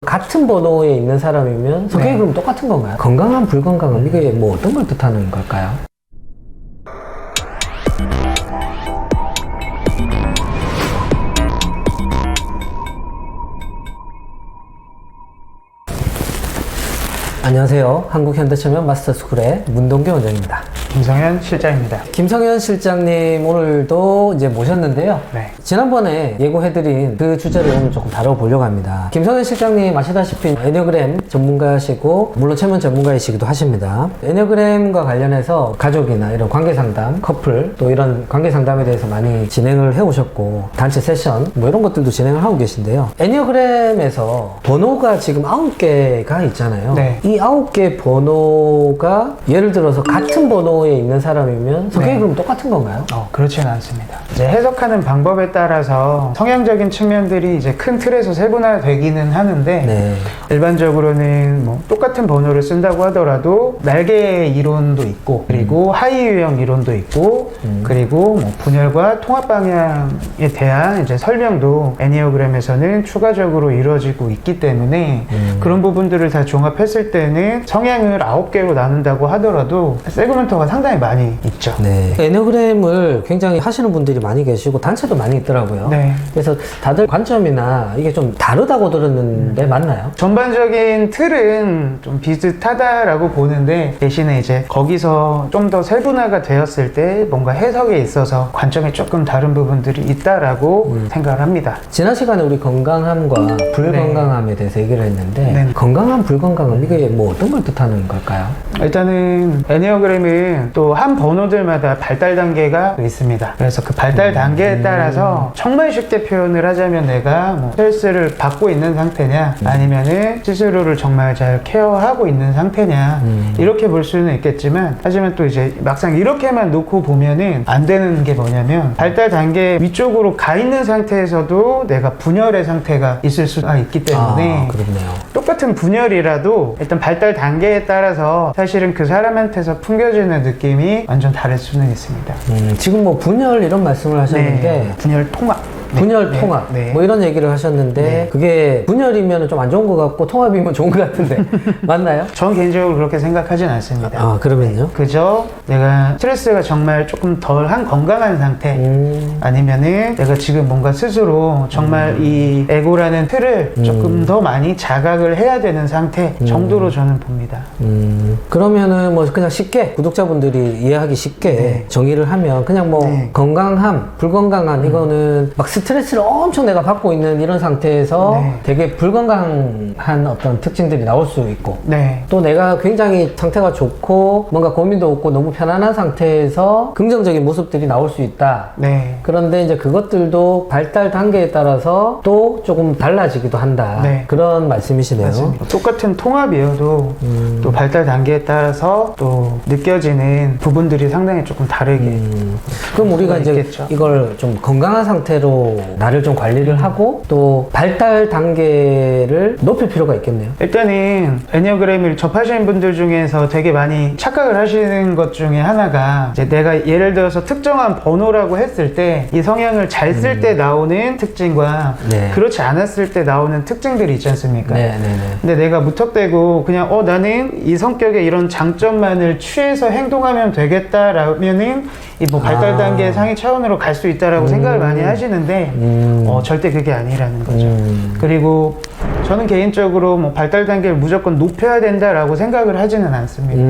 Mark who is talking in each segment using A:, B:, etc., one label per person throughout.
A: 같은 번호에 있는 사람이면 성격이 그럼 똑같은 건가요? 건강한, 불건강은 이게 뭐 어떤 걸 뜻하는 걸까요? 안녕하세요. 한국현대체면 마스터스쿨의 문동규 원장입니다.
B: 김성현 실장입니다.
A: 김성현 실장님 오늘도 이제 모셨는데요.
B: 네.
A: 지난번에 예고해드린 그 주제를 오늘 조금 다뤄보려고 합니다. 김성현 실장님 아시다시피 애니어그램 전문가시고 물론 체면 전문가이시기도 하십니다. 애니어그램과 관련해서 가족이나 이런 관계상담, 커플 또 이런 관계상담에 대해서 많이 진행을 해오셨고 단체 세션 뭐 이런 것들도 진행을 하고 계신데요. 애니어그램에서 번호가 지금 9개가 있잖아요.
B: 네.
A: 이 9개 번호가 예를 들어서 같은 번호에 있는 사람이면 성격이 그럼 똑같은 건가요?
B: 그렇지는 않습니다. 이제 해석하는 방법에 따라서 성향적인 측면들이 이제 큰 틀에서 세분화되기는 하는데
A: 네.
B: 일반적으로는 뭐 똑같은 번호를 쓴다고 하더라도 날개 이론도 있고 그리고 하이 유형 이론도 있고 그리고 뭐 분열과 통합 방향에 대한 이제 설명도 애니어그램에서는 추가적으로 이루어지고 있기 때문에 그런 부분들을 다 종합했을 때는 성향을 9개로 나눈다고 하더라도 세그먼트가 상당히 많이 있죠.
A: 네. 애니어그램을 굉장히 하시는 분들이 많이 계시고 단체도 많이 있더라고요.
B: 네.
A: 그래서 다들 관점이나 이게 좀 다르다고 들었는데 맞나요?
B: 전반적인 틀은 좀 비슷하다라고 보는데 대신에 이제 거기서 좀 더 세분화가 되었을 때 뭔가 해석에 있어서 관점이 조금 다른 부분들이 있다라고 생각을 합니다.
A: 지난 시간에 우리 건강함과 불건강함에 대해서 얘기를 했는데
B: 네.
A: 건강함, 불건강은 이게 뭐 어떤 걸 뜻하는 걸까요?
B: 일단은 애니어그램은 또 한 번호들마다 발달 단계가 있습니다. 그래서 그 발달 단계에 따라서 정말 쉽게 표현을 하자면 내가 뭐 스트레스를 받고 있는 상태냐 아니면은 스스로를 정말 잘 케어하고 있는 상태냐 이렇게 볼 수는 있겠지만 하지만 또 이제 막상 이렇게만 놓고 보면은 안 되는 게 뭐냐면 발달 단계 위쪽으로 가 있는 상태에서도 내가 분열의 상태가 있을 수가 있기 때문에
A: 그렇네요.
B: 똑같은 분열이라도 일단 발달 단계에 따라서 사실은 그 사람한테서 풍겨지는 느낌이 완전 다를 수는 있습니다.
A: 지금 뭐 분열 이런 말씀을 하셨는데
B: 분열 통합.
A: 분열, 통합 뭐 이런 얘기를 하셨는데 그게 분열이면 좀 안 좋은 것 같고 통합이면 좋은 것 같은데 맞나요?
B: 전 개인적으로 그렇게 생각하진 않습니다.
A: 아, 그러면요?
B: 그저 내가 스트레스가 정말 조금 덜한 건강한 상태 아니면은 내가 지금 뭔가 스스로 정말 이 에고라는 틀을 조금 더 많이 자각을 해야 되는 상태 정도로 저는 봅니다.
A: 그러면은 뭐 그냥 쉽게 구독자분들이 이해하기 쉽게 정의를 하면 그냥 뭐 건강함, 불건강한 이거는 막 스트레스를 엄청 내가 받고 있는 이런 상태에서 되게 불건강한 어떤 특징들이 나올 수 있고 또 내가 굉장히 상태가 좋고 뭔가 고민도 없고 너무 편안한 상태에서 긍정적인 모습들이 나올 수 있다. 그런데 이제 그것들도 발달 단계에 따라서 또 조금 달라지기도 한다. 그런 말씀이시네요.
B: 맞습니다. 똑같은 통합이어도 또 발달 단계에 따라서 또 느껴지는 부분들이 상당히 조금 다르게
A: 그럼 우리가 이제
B: 있겠죠.
A: 이걸 좀 건강한 상태로 나를 좀 관리를 하고 또 발달 단계를 높일 필요가 있겠네요.
B: 일단은 애니어그램을 접하시는 분들 중에서 되게 많이 착각을 하시는 것 중에 하나가 이제 내가 예를 들어서 특정한 번호라고 했을 때 이 성향을 잘 쓸 때 나오는 특징과 그렇지 않았을 때 나오는 특징들이 있지 않습니까? 근데 내가 무턱대고 그냥 나는 이 성격의 이런 장점만을 취해서 행동하면 되겠다라면은 이 뭐 발달 단계 상위 차원으로 갈 수 있다라고 생각을 많이 하시는데 절대 그게 아니라는 거죠. 그리고 저는 개인적으로 뭐 발달 단계를 무조건 높여야 된다라고 생각을 하지는 않습니다.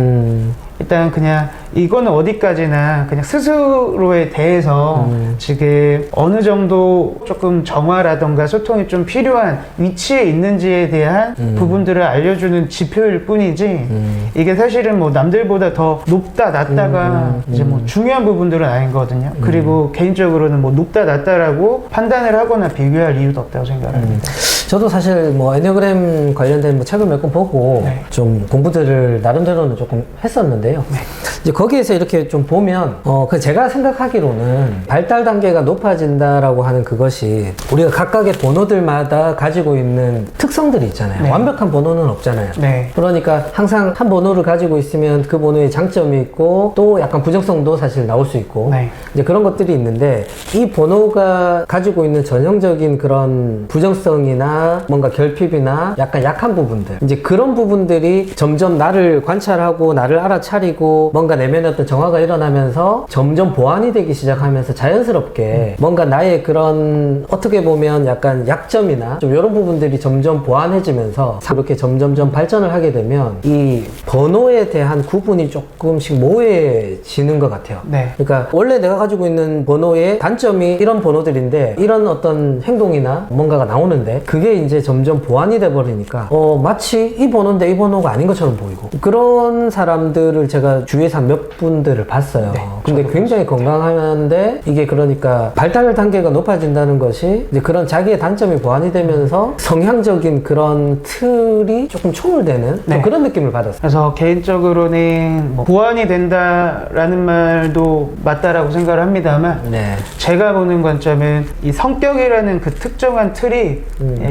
B: 일단 그냥 이거는 어디까지나 그냥 스스로에 대해서 지금 어느 정도 조금 정화라던가 소통이 좀 필요한 위치에 있는지에 대한 부분들을 알려주는 지표일 뿐이지 이게 사실은 뭐 남들보다 더 높다 낮다가 이제 뭐 중요한 부분들은 아니거든요. 그리고 개인적으로는 뭐 높다 낮다라고 판단을 하거나 비교할 이유도 없다고 생각합니다.
A: 저도 사실 뭐 애니어그램 관련된 뭐 책을 몇 권 보고 좀 공부들을 나름대로는 조금 했었는데요. 이제 거기에서 이렇게 좀 보면 그 제가 생각하기로는 발달 단계가 높아진다라고 하는 그것이 우리가 각각의 번호들마다 가지고 있는 특성들이 있잖아요. 완벽한 번호는 없잖아요. 그러니까 항상 한 번호를 가지고 있으면 그 번호에 장점이 있고 또 약간 부정성도 사실 나올 수 있고 이제 그런 것들이 있는데 이 번호가 가지고 있는 전형적인 그런 부정성이나 부분이나 뭔가 결핍이나 약간 약한 부분들, 이제 그런 부분들이 점점 나를 관찰하고 나를 알아차리고 뭔가 내면에 어떤 정화가 일어나면서 점점 보완이 되기 시작하면서 자연스럽게 뭔가 나의 그런 어떻게 보면 약간 약점이나 좀 이런 부분들이 점점 보완해지면서 그렇게 점점점 발전을 하게 되면 이 번호에 대한 구분이 조금씩 모호해지는 것 같아요.
B: 네.
A: 그러니까 원래 내가 가지고 있는 번호의 단점이 이런 번호들인데 이런 어떤 행동이나 뭔가가 나오는데 그게 이제 점점 보완이 돼 버리니까 마치 이 번호인데 이 번호가 아닌 것처럼 보이고 그런 사람들을 제가 주위에서 몇 분들을 봤어요.
B: 네,
A: 근데 굉장히 건강한데 이게 그러니까 발달 단계가 높아진다는 것이 이제 그런 자기의 단점이 보완이 되면서 성향적인 그런 틀이 조금 초월되는
B: 네.
A: 그런 느낌을 받았어요.
B: 그래서 개인적으로는 뭐 보완이 된다라는 말도 맞다라고 생각을 합니다만
A: 네.
B: 제가 보는 관점은 이 성격이라는 그 특정한 틀이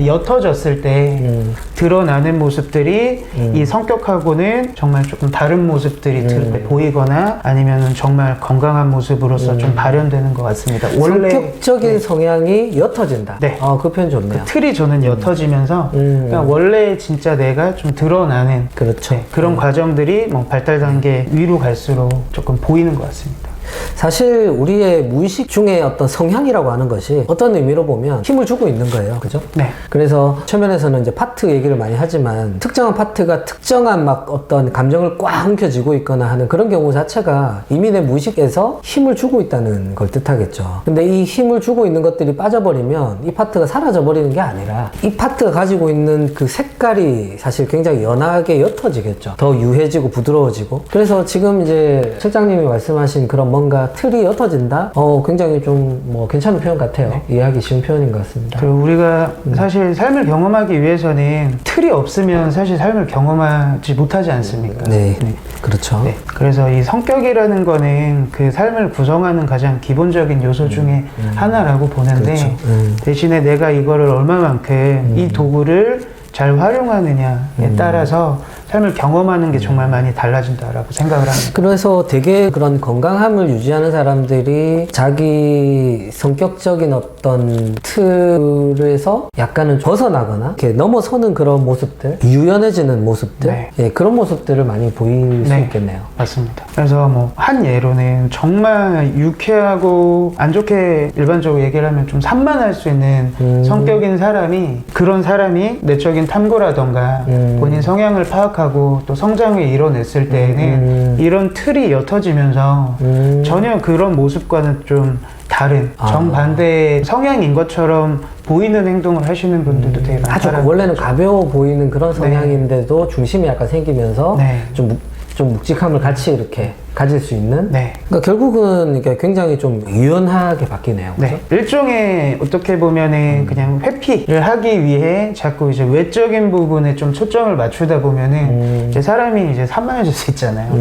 B: 옅어졌을 때 드러나는 모습들이 이 성격하고는 정말 조금 다른 모습들이 보이거나 아니면은 정말 건강한 모습으로서 좀 발현되는 것 같습니다. 원래
A: 성격적인 성향이 옅어진다.
B: 네.
A: 그 표현 좋네요.
B: 그 틀이 저는 옅어지면서 그러니까 원래 진짜 내가 좀 드러나는
A: 그렇죠.
B: 그런 과정들이 뭐 발달 단계 위로 갈수록 조금 보이는 것 같습니다.
A: 사실 우리의 무의식 중에 어떤 성향이라고 하는 것이 어떤 의미로 보면 힘을 주고 있는 거예요. 그죠?
B: 네.
A: 그래서 최면에서는 이제 파트 얘기를 많이 하지만 특정한 파트가 특정한 막 어떤 감정을 꽉 움켜쥐고 있거나 하는 그런 경우 자체가 이미 내 무의식에서 힘을 주고 있다는 걸 뜻하겠죠. 근데 이 힘을 주고 있는 것들이 빠져버리면 이 파트가 사라져 버리는 게 아니라 이 파트가 가지고 있는 그 색깔이 사실 굉장히 연하게 옅어지겠죠. 더 유해지고 부드러워지고. 그래서 지금 이제 책장님이 말씀하신 그런 뭔가 틀이 옅어진다? 굉장히 좀 뭐 괜찮은 표현 같아요.
B: 네.
A: 이해하기 쉬운 표현인 것 같습니다.
B: 그리고 우리가 사실 삶을 경험하기 위해서는 틀이 없으면 사실 삶을 경험하지 못하지 않습니까?
A: 네. 그렇죠.
B: 네. 그래서 이 성격이라는 거는 그 삶을 구성하는 가장 기본적인 요소 중에 하나라고 보는데
A: 그렇죠.
B: 대신에 내가 이거를 얼마만큼 이 도구를 잘 활용하느냐에 따라서 삶을 경험하는 게 정말 많이 달라진다라고 생각을 합니다.
A: 그래서 되게 그런 건강함을 유지하는 사람들이 자기 성격적인 어떤 틀에서 약간은 벗어나거나 이렇게 넘어서는 그런 모습들, 유연해지는 모습들,
B: 네.
A: 예, 그런 모습들을 많이 보일 수
B: 네.
A: 있겠네요.
B: 맞습니다. 그래서 뭐 한 예로는 정말 유쾌하고 안 좋게 일반적으로 얘기를 하면 좀 산만할 수 있는 성격인 사람이 그런 사람이 내적인 탐구라던가 본인 성향을 파악하고 또 성장을 이뤄냈을 때에는 이런 틀이 옅어지면서 전혀 그런 모습과는 좀 다른 정반대의 성향인 것처럼 보이는 행동을 하시는 분들도 되게
A: 아주
B: 많더라고요.
A: 원래는 가벼워 보이는 그런 성향인데도 중심이 약간 생기면서
B: 네.
A: 좀 묵직함을 같이 이렇게 가질 수 있는.
B: 네.
A: 그러니까 결국은 이게 굉장히 좀 유연하게 바뀌네요. 그죠?
B: 네. 일종의 어떻게 보면은 그냥 회피를 하기 위해 자꾸 이제 외적인 부분에 좀 초점을 맞추다 보면은 이제 사람이 이제 산만해질 수 있잖아요.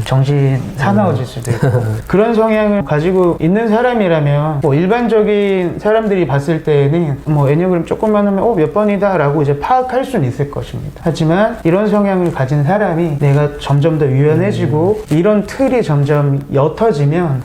B: 정신 사나워질 수도 있고. 그런 성향을 가지고 있는 사람이라면 뭐 일반적인 사람들이 봤을 때는 뭐 애니어그램 조금만 하면 몇 번이다 라고 이제 파악할 수는 있을 것입니다. 하지만 이런 성향을 가진 사람이 내가 점점 더 유연해지고 이런 틀이 점점 옅어지면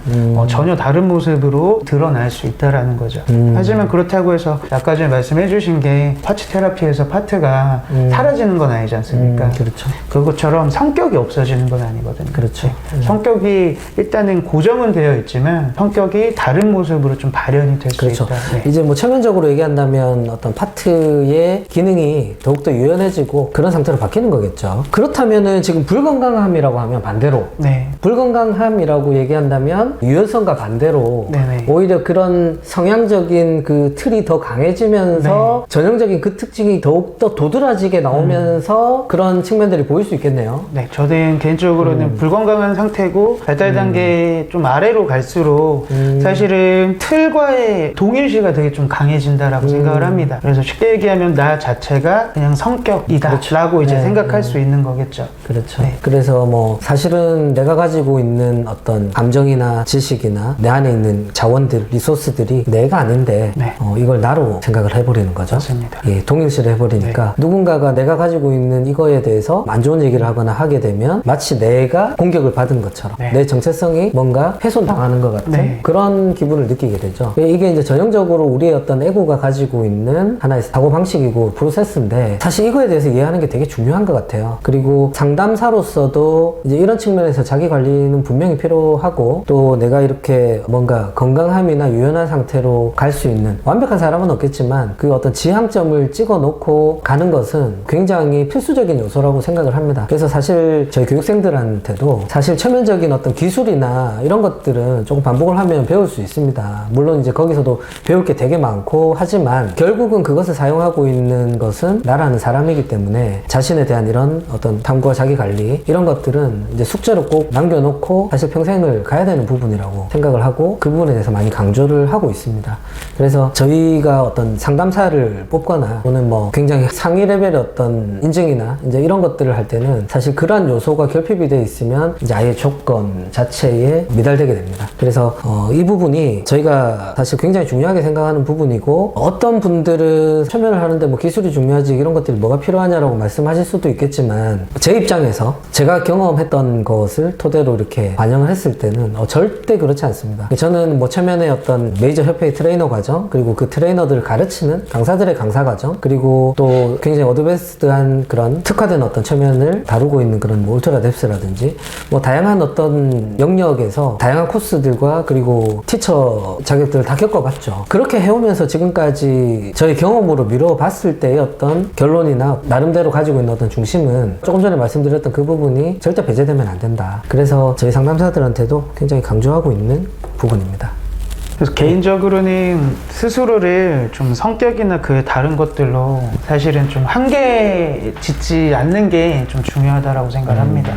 B: 전혀 다른 모습으로 드러날 수 있다라는 거죠. 하지만 그렇다고 해서 아까 전에 말씀해 주신 게 파트 테라피에서 파트가 사라지는 건 아니지 않습니까?
A: 그렇죠.
B: 그것처럼 성격이 없어지는 건 아니거든요.
A: 그렇죠.
B: 성격이 일단은 고정은 되어 있지만 성격이 다른 모습으로 좀 발현이 될 수
A: 그렇죠.
B: 있다. 네.
A: 이제 뭐 체면적으로 얘기한다면 어떤 파트의 기능이 더욱더 유연해지고 그런 상태로 바뀌는 거겠죠. 그렇다면은 지금 불건강함이라고 하면 반대로
B: 네.
A: 불건강함이라고 얘기한다면 유연성과 반대로
B: 네네.
A: 오히려 그런 성향적인 그 틀이 더 강해지면서 전형적인 그 특징이 더욱더 도드라지게 나오면서 그런 측면들이 보일 수 있겠네요.
B: 네, 저는 개인적으로는 불건강한 상태고 발달 단계 좀 아래로 갈수록 사실은 틀과의 동일시가 되게 좀 강해진다라고 생각을 합니다. 그래서 쉽게 얘기하면 나 자체가 그냥 성격이다 라고 이제
A: 네.
B: 생각할 수 있는 거겠죠.
A: 그렇죠.
B: 네.
A: 그래서 뭐 사실은 내가 가지고 가지고 있는 어떤 감정이나 지식이나 내 안에 있는 자원들, 리소스들이 내가 아닌데
B: 네.
A: 이걸 나로 생각을 해버리는 거죠.
B: 맞습니다.
A: 예, 동일시를 해버리니까 누군가가 내가 가지고 있는 이거에 대해서 안 좋은 얘기를 하거나 하게 되면 마치 내가 공격을 받은 것처럼 내 정체성이 뭔가 훼손당하는 것 같은 그런 기분을 느끼게 되죠. 이게 이제 전형적으로 우리의 어떤 에고가 가지고 있는 하나의 사고방식이고 프로세스인데 사실 이거에 대해서 이해하는 게 되게 중요한 것 같아요. 그리고 상담사로서도 이제 이런 측면에서 자기 관리는 분명히 필요하고 또 내가 이렇게 뭔가 건강함이나 유연한 상태로 갈 수 있는 완벽한 사람은 없겠지만 그 어떤 지향점을 찍어 놓고 가는 것은 굉장히 필수적인 요소라고 생각을 합니다. 그래서 사실 저희 교육생들한테도 사실 초면적인 어떤 기술이나 이런 것들은 조금 반복을 하면 배울 수 있습니다. 물론 이제 거기서도 배울 게 되게 많고 하지만 결국은 그것을 사용하고 있는 것은 나라는 사람이기 때문에 자신에 대한 이런 어떤 탐구와 자기 관리 이런 것들은 이제 숙제로 꼭 남겨놓고 사실 평생을 가야 되는 부분이라고 생각을 하고 그 부분에 대해서 많이 강조를 하고 있습니다. 그래서 저희가 어떤 상담사를 뽑거나 또는 뭐 굉장히 상위 레벨의 어떤 인증이나 이제 이런 것들을 할 때는 사실 그러한 요소가 결핍이 되어 있으면 이제 아예 조건 자체에 미달되게 됩니다. 그래서 이 부분이 저희가 사실 굉장히 중요하게 생각하는 부분이고 어떤 분들은 초면을 하는데 뭐 기술이 중요하지 이런 것들이 뭐가 필요하냐라고 말씀하실 수도 있겠지만 제 입장에서 제가 경험했던 것을 토대로 이렇게 반영을 했을 때는 절대 그렇지 않습니다. 저는 뭐 초면에 어떤 메이저 협회의 트레이너 과정 그리고 그 트레이너들을 가르치는 강사들의 강사 과정 그리고 또 굉장히 어드밴스드한 그런 특화된 어떤 초면을 다루고 있는 그런 뭐 울트라 뎁스라든지 뭐 다양한 어떤 영역에서 다양한 코스들과 그리고 티처 자격들을 다 겪어봤죠. 그렇게 해오면서 지금까지 저희 경험으로 미뤄봤을 때의 어떤 결론이나 나름대로 가지고 있는 어떤 중심은 조금 전에 말씀드렸던 그 부분이 절대 배제되면 안 된다. 그래서 저희 상담사들한테도 굉장히 강조하고 있는 부분입니다.
B: 그래서 개인적으로는 스스로를 좀 성격이나 그 다른 것들로 사실은 좀 한계 짓지 않는 게 좀 중요하다라고 생각을 합니다.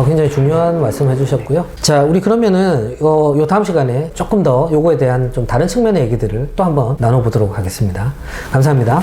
A: 굉장히 중요한 말씀 해주셨고요. 자, 우리 그러면은 요 다음 시간에 조금 더 요거에 대한 좀 다른 측면의 얘기들을 또 한번 나눠보도록 하겠습니다. 감사합니다.